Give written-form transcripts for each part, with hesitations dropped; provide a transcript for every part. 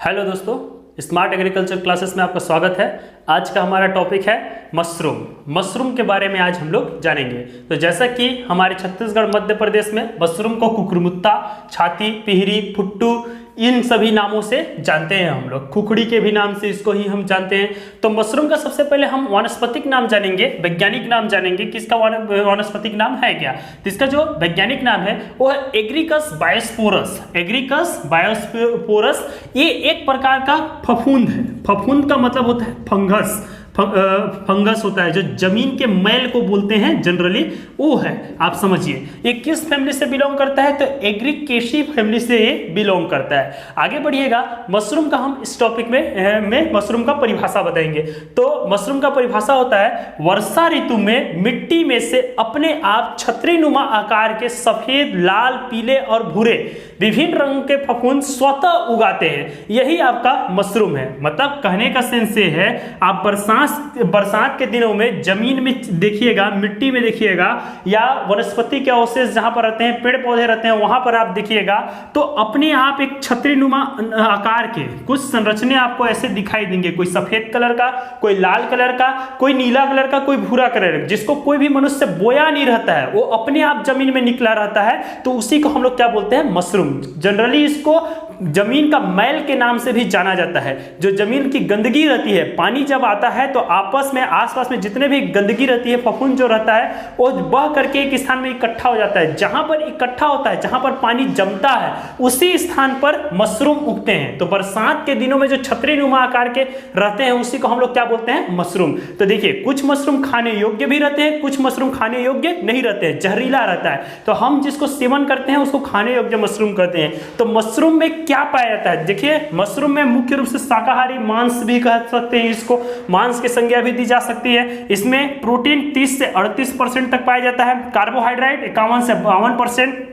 Hello दोस्तों, smart agriculture classes में आपका स्वागत है। आज का हमारा टॉपिक है मशरूम। मशरूम के बारे में आज हम लोग जानेंगे। तो जैसा कि हमारे छत्तीसगढ़ मध्य प्रदेश में मशरूम को कुकुरमुत्ता, छाती, पिहरी, फुट्टू इन सभी नामों से जानते हैं हम लोग। खुखड़ी के भी नाम से इसको ही हम जानते हैं। तो मशरूम का सबसे पहले हम वानस्पतिक नाम जानेंगे, वैज्ञानिक नाम जानेंगे कि इसका वानस्पतिक नाम है क्या। तो इसका जो वैज्ञानिक नाम है वो है एग्रिकस बायोस्पोरस। एग्रिकस बायोस्पोरस ये एक प्रकार का फफूंद है। फफूंद का मतलब होता है फंगस। फंगस होता है जो जमीन के मैल को बोलते हैं जनरली, वो है। आप समझिए ये किस फैमिली से बिलोंग करता है, तो एग्रीकेशी फैमिली से ये बिलोंग करता है। आगे बढ़िएगा, मशरूम का हम इस टॉपिक में मशरूम का परिभाषा बताएंगे। तो मशरूम का परिभाषा होता है वर्षा ऋतु में मिट्टी में से अपने आप छतरीनुमा आकार के सफेद, लाल, पीले और भूरे विभिन्न रंग के फफूंद स्वतः उगाते हैं। यही आपका मशरूम है। मतलब कहने का सेंस ये है, आप बरसात के दिनों में जमीन में देखिएगा, मिट्टी में देखिएगा या वनस्पति के अवशेष जहां पर रहते हैं, पेड़ पौधे रहते हैं, वहां पर आप देखिएगा तो अपने आप एक छतरीनुमा आकार के कुछ संरचने आपको ऐसे दिखाई देंगे। कोई सफेद कलर का, कोई लाल कलर का, कोई नीला कलर का, कोई भूरा कलर का, जिसको कोई भी मनुष्य बोया नहीं रहता है, वो अपने आप जमीन में निकला रहता है। तो उसी को हम लोग क्या बोलते हैं, मशरूम। जनरली इसको जमीन का मैल के नाम से भी जाना जाता है। जो जमीन की गंदगी रहती है, पानी जब आता है तो आपस में आसपास में जितने भी गंदगी रहती है, फफूंद जो रहता है, वो बह करके एक स्थान में इकट्ठा हो जाता है। जहां पर इकट्ठा होता है, जहां पर पानी जमता है, उसी स्थान पर मशरूम उगते हैं। तो बरसात के दिनों में जो छतरीनुमा आकार के रहते हैं, उसी को हम लोग क्या बोलते हैं, मशरूम। तो देखिए, कुछ मशरूम खाने योग्य भी रहते हैं, कुछ मशरूम खाने योग्य नहीं रहते हैं, जहरीला रहता है। तो हम जिसको सेवन करते हैं उसको खाने योग्य मशरूम कहते हैं। तो मशरूम में क्या पाया जाता है, देखिए मशरूम में मुख्य रूप से शाकाहारी मांस भी कह सकते हैं, इसको मांस की संज्ञा भी दी जा सकती है। इसमें प्रोटीन 30 से 38% तक पाया जाता है, कार्बोहाइड्रेट 51 से 52%,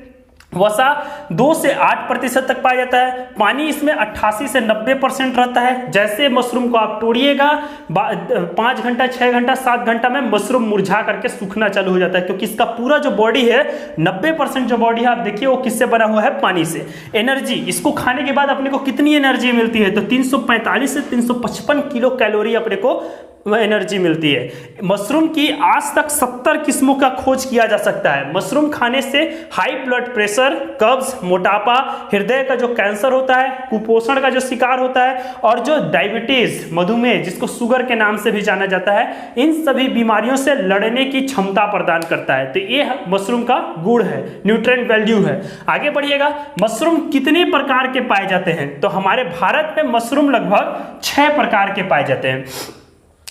वसा 2 से 8% तक पाया जाता है, पानी इसमें 88 से 90% रहता है। जैसे मशरूम को आप तोड़िएगा 5 घंटा, 6 घंटा, 7 घंटा में मशरूम मुरझा करके सूखना चालू हो जाता है, क्योंकि इसका पूरा जो बॉडी है 90% जो बॉडी है आप देखिए वो किससे बना हुआ है, पानी से। एनर्जी, इसको खाने के बाद अपने को कितनी एनर्जी मिलती है, तो 345 से 355 किलो कैलोरी अपने को एनर्जी मिलती है। मशरूम की आज तक 70 किस्मों का खोज किया जा सकता है। मशरूम खाने से हाई ब्लड प्रेशर, कब्ज, मोटापा, हृदय का जो कैंसर होता है, कुपोषण का जो शिकार होता है, और जो डायबिटीज, मधुमेह जिसको शुगर के नाम से भी जाना जाता है, इन सभी बीमारियों से लड़ने की क्षमता प्रदान करता है। तो ये मशरूम का गुण है, न्यूट्रिएंट वैल्यू है। आगे बढ़िएगा, मशरूम कितने प्रकार के पाए जाते हैं, तो हमारे भारत में मशरूम लगभग 6 प्रकार के पाए जाते हैं।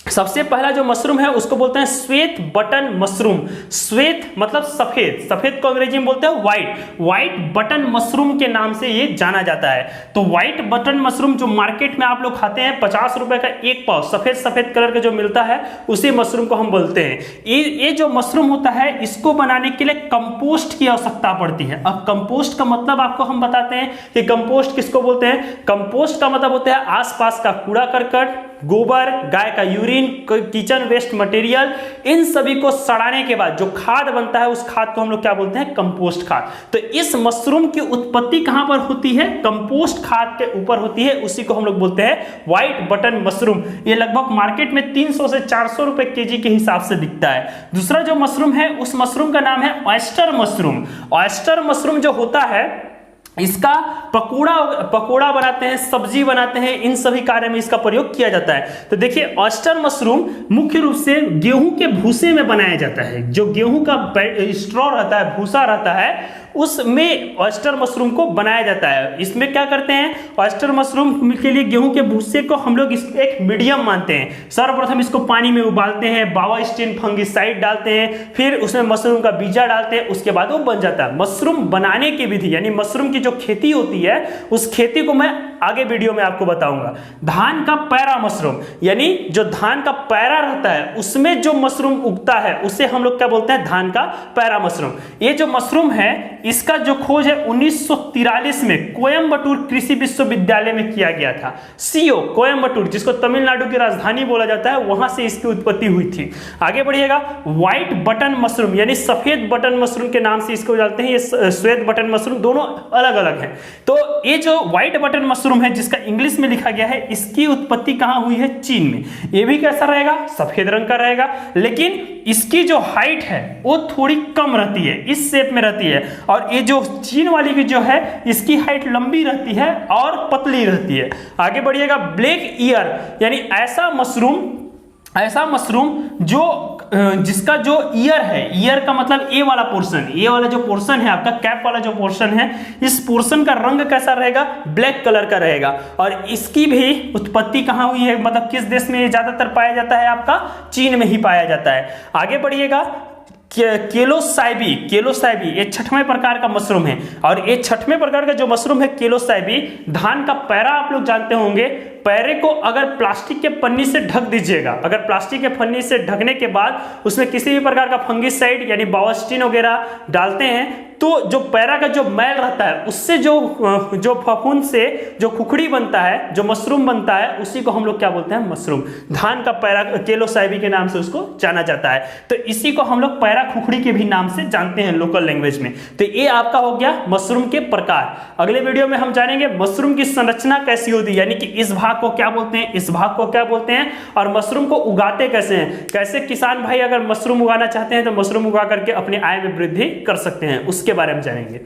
सबसे पहला जो मशरूम है उसको बोलते हैं श्वेत बटन मशरूम। श्वेत मतलब सफेद, सफेद को अंग्रेजी में बोलते हैं व्हाइट। व्हाइट बटन मशरूम के नाम से ये जाना जाता है। तो व्हाइट बटन मशरूम जो मार्केट में आप लोग खाते हैं, 50 रुपए का एक पाव सफेद सफेद कलर का जो मिलता है, उसी मशरूम को हम बोलते हैं। ये जो मशरूम होता है, इसको बनाने के लिए कंपोस्ट की आवश्यकता पड़ती है। अब कंपोस्ट का मतलब आपको हम बताते हैं कि कंपोस्ट किसको बोलते हैं। कंपोस्ट का मतलब होता है आसपास का कूड़ा करकट, गोबर, गाय का यूरिन, किचन वेस्ट मटेरियल, इन सभी को सड़ाने के बाद जो खाद बनता है, उस खाद को हम लोग क्या बोलते हैं, कंपोस्ट खाद। तो इस मशरूम की उत्पत्ति कहां पर होती है, कंपोस्ट खाद के ऊपर होती है, उसी को हम लोग बोलते हैं व्हाइट बटन मशरूम। ये लगभग मार्केट में 300 से 400 रुपए केजी के हिसाब से बिकता है। दूसरा जो मशरूम है, उस मशरूम का नाम है ऑयस्टर मशरूम। ऑयस्टर मशरूम जो होता है, इसका पकोड़ा बनाते हैं, सब्जी बनाते हैं, इन सभी कार्य में इसका प्रयोग किया जाता है। तो देखिए, ऑयस्टर मशरूम मुख्य रूप से गेहूं के भूसे में बनाया जाता है। जो गेहूं का स्ट्रॉ रहता है, भूसा रहता है, उसमें ऑयस्टर मशरूम को बनाया जाता है। इसमें क्या करते हैं, ऑयस्टर मशरूम के लिए गेहूं के भूसे को हम लोग एक मीडियम मानते हैं। सर्वप्रथम इसको पानी में उबालते हैं, बावास्टिन फंगिसाइड डालते हैं, फिर उसमें मशरूम का बीजा डालते हैं, उसके बाद वो बन जाता है। मशरूम बनाने की विधि, यानी मशरूम की जो खेती होती है, उस खेती को मैं आगे वीडियो में आपको बताऊंगा। धान का पैरा मशरूम, यानी जो धान का पैरा रहता है उसमें जो मशरूम उगता है, उसे हम लोग क्या बोलते हैं, धान का पैरा मशरूम। ये जो मशरूम है, इसका जो खोज है 1943 में कोयम्बटूर कृषि विश्वविद्यालय में किया गया था। सीओ कोयम्बटूर, जिसको तमिलनाडु की राजधानी बोला जाता है, वहां से इसकी उत्पत्ति हुई थी। आगे बढ़िएगा, व्हाइट बटन मशरूम यानी सफेद बटन मशरूम के नाम से इसको जानते हैं। ये श्वेत बटन मशरूम, दोनों अलग अलग हैं। तो ये जो व्हाइट बटन मशरूम मशरूम है जिसका इंग्लिश में लिखा गया है, इसकी उत्पत्ति कहाँ हुई है? चीन में। ये भी कैसा रहेगा? सफेद रंग का रहेगा, लेकिन इसकी जो हाइट है वो थोड़ी कम रहती है, इस शेप में रहती है। और ये जो चीन वाली की जो है इसकी हाइट लंबी रहती है और पतली रहती है। आगे बढ़िएगा, ब्लैक ईयर यानी ऐसा मशरूम जो जिसका जो ईयर है, ईयर का मतलब ए वाला पोर्शन, ये वाला जो पोर्शन है आपका कैप वाला जो पोर्शन है, इस पोर्शन का रंग कैसा रहेगा? ब्लैक कलर का रहेगा। और इसकी भी उत्पत्ति कहाँ हुई है, मतलब किस देश में ज्यादातर पाया जाता है? आपका चीन में ही पाया जाता है। आगे बढ़िएगा, केलोसाइबी ये छठवें प्रकार का मशरूम है। और ये छठवें प्रकार का जो मशरूम है केलोसाइबी, धान का पैरा आप लोग जानते होंगे, पैरे को अगर प्लास्टिक के पन्नी से ढक दीजिएगा, अगर प्लास्टिक के पन्नी से ढकने के बाद उसमें किसी भी प्रकार का फंगिसाइड यानी बायोस्टिन वगैरह डालते हैं, तो जो पैरा का जो मैल रहता है उससे जो फफूंद से जो खुखड़ी बनता है, जो मशरूम बनता है, उसी को हम लोग क्या बोलते हैं? मशरूम। धान का पैरा केलोसाइबी के नाम से उसको जाना जाता है। तो इसी को हम लोग पैरा खुखड़ी के भी नाम से जानते हैं लोकल लैंग्वेज में। तो ये आपका हो गया मशरूम के प्रकार। अगले वीडियो में हम जानेंगे मशरूम की संरचना कैसी होती है, यानी कि इस भाग को क्या बोलते हैं, इस भाग को क्या बोलते हैं, और मशरूम को उगाते कैसे हैं। कैसे किसान भाई अगर मशरूम उगाना चाहते हैं तो मशरूम उगा करके अपनी आय में वृद्धि कर सकते हैं, उसके बारे में जानेंगे।